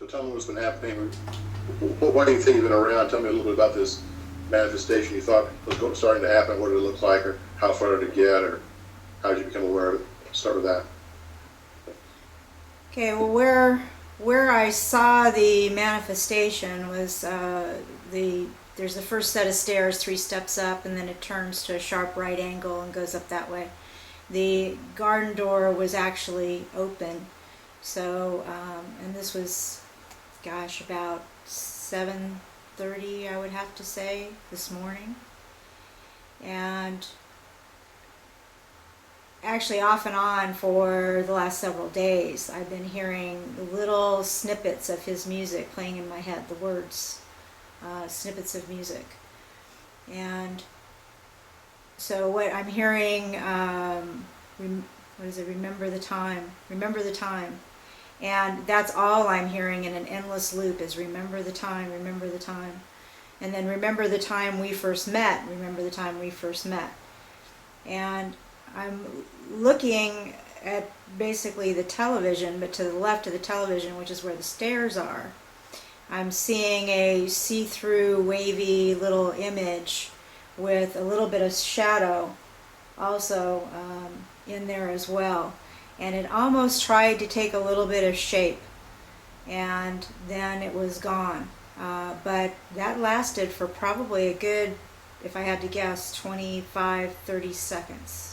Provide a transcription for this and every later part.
So tell me what's been happening. Why do you think you've been around? Tell me a little bit about this manifestation you thought was starting to happen. What did it look like, or how far did it get, or how did you become aware of it? Start with that. Okay, well, where I saw the manifestation was there's the first set of stairs, 3 steps up, and then it turns to a sharp right angle and goes up that way. The garden door was actually open, so and this was, gosh, about 7:30, I would have to say, this morning, and actually off and on for the last several days I've been hearing little snippets of his music playing in my head, the words, snippets of music. And so what I'm hearing, what is it, remember the time, and that's all I'm hearing in an endless loop is remember the time, and then remember the time we first met, and I'm looking at basically the television, but to the left of the television, which is where the stairs are, I'm seeing a see-through, wavy little image with a little bit of shadow also in there as well. And it almost tried to take a little bit of shape, and then it was gone. But that lasted for probably a good, if I had to guess, 25, 30 seconds.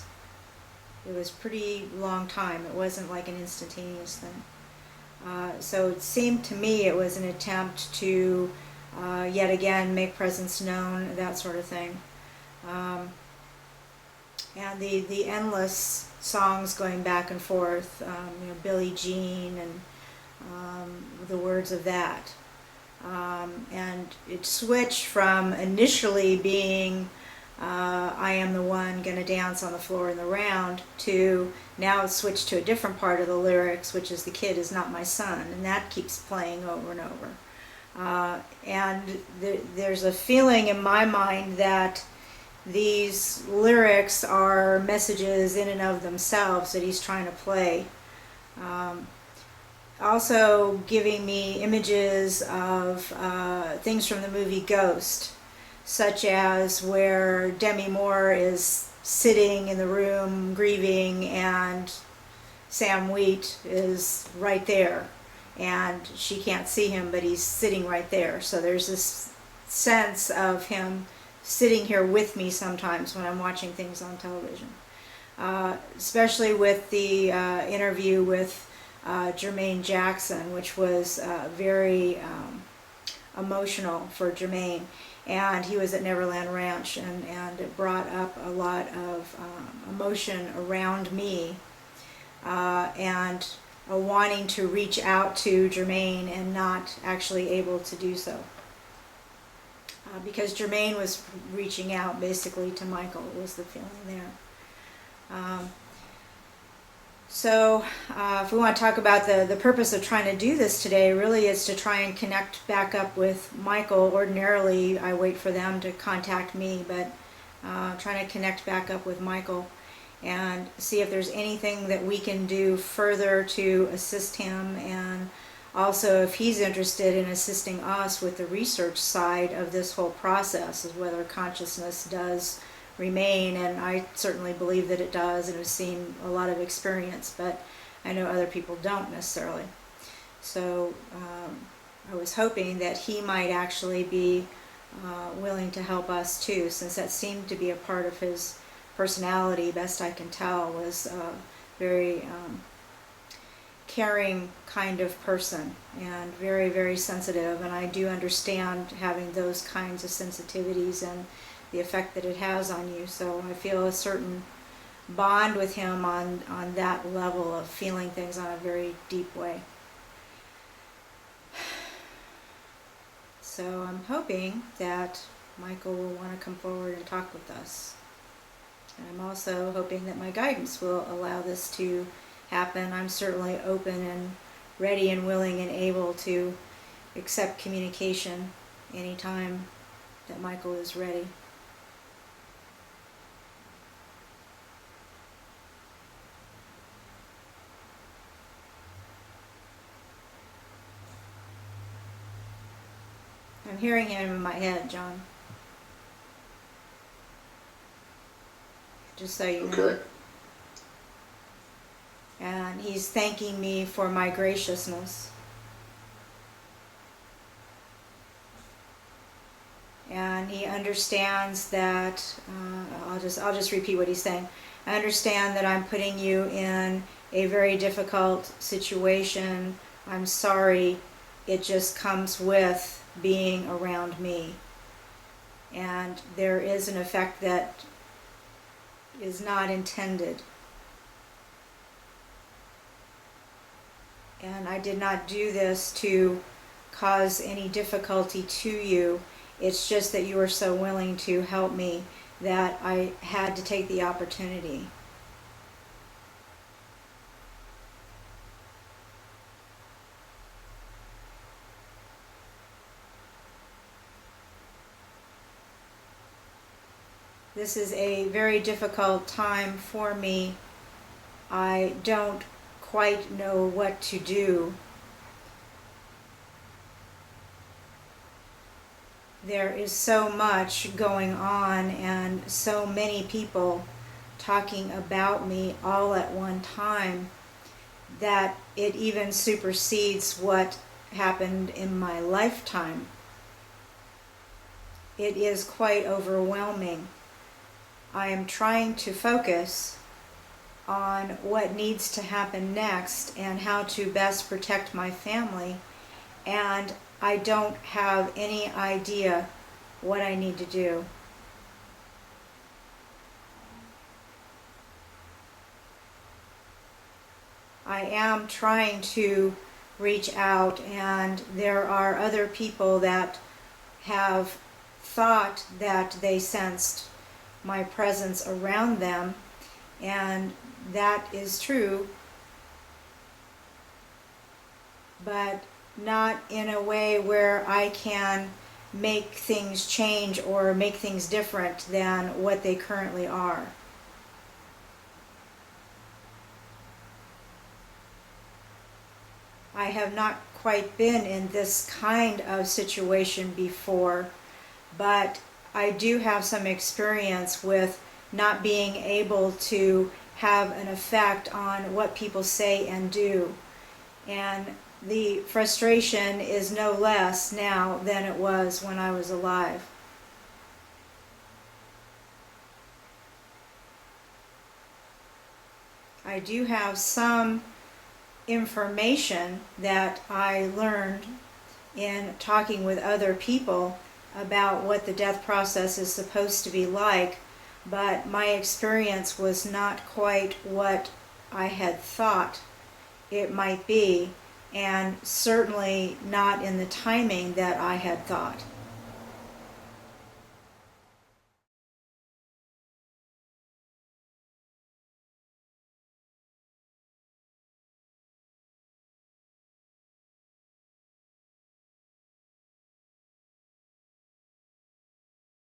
It was a pretty long time. It wasn't like an instantaneous thing. So it seemed to me it was an attempt to yet again make presence known, that sort of thing. And the endless songs going back and forth, Billie Jean and the words of that. And it switched from initially being I am the one gonna dance on the floor in the round, to now it's switched to a different part of the lyrics, which is the kid is not my son, and that keeps playing over and over. And there's a feeling in my mind that these lyrics are messages in and of themselves that he's trying to play. Also giving me images of things from the movie Ghost, such as where Demi Moore is sitting in the room grieving and Sam Wheat is right there, and she can't see him, but he's sitting right there. So there's this sense of him sitting here with me sometimes when I'm watching things on television. Especially with the interview with Jermaine Jackson, which was very emotional for Jermaine. And he was at Neverland Ranch, and it brought up a lot of emotion around me, and a wanting to reach out to Jermaine and not actually able to do so. Because Jermaine was reaching out basically to Michael, was the feeling there. So if we want to talk about the purpose of trying to do this today, really is to try and connect back up with Michael. Ordinarily I wait for them to contact me, but trying to connect back up with Michael and see if there's anything that we can do further to assist him, and also if he's interested in assisting us with the research side of this whole process, of whether consciousness does remain. And I certainly believe that it does, and have seen a lot of experience, but I know other people don't necessarily. So I was hoping that he might actually be willing to help us too, since that seemed to be a part of his personality, best I can tell, was a very caring kind of person, and very, very sensitive. And I do understand having those kinds of sensitivities and the effect that it has on you. So I feel a certain bond with him on that level of feeling things on a very deep way. So I'm hoping that Michael will want to come forward and talk with us. And I'm also hoping that my guidance will allow this to happen. I'm certainly open and ready and willing and able to accept communication anytime that Michael is ready. I'm hearing him in my head, John. Just so you know. Okay. And he's thanking me for my graciousness. And he understands that, I'll just repeat what he's saying. I understand that I'm putting you in a very difficult situation. I'm sorry. It just comes with being around me. And there is an effect that is not intended. And I did not do this to cause any difficulty to you. It's just that you were so willing to help me that I had to take the opportunity. This is a very difficult time for me. I don't quite know what to do. There is so much going on and so many people talking about me all at one time that it even supersedes what happened in my lifetime. It is quite overwhelming. I am trying to focus on what needs to happen next and how to best protect my family, and I don't have any idea what I need to do. I am trying to reach out, and there are other people that have thought that they sensed my presence around them, and that is true, but not in a way where I can make things change or make things different than what they currently are. I have not quite been in this kind of situation before, but I do have some experience with not being able to have an effect on what people say and do. And the frustration is no less now than it was when I was alive. I do have some information that I learned in talking with other people about what the death process is supposed to be like, but my experience was not quite what I had thought it might be, and certainly not in the timing that I had thought.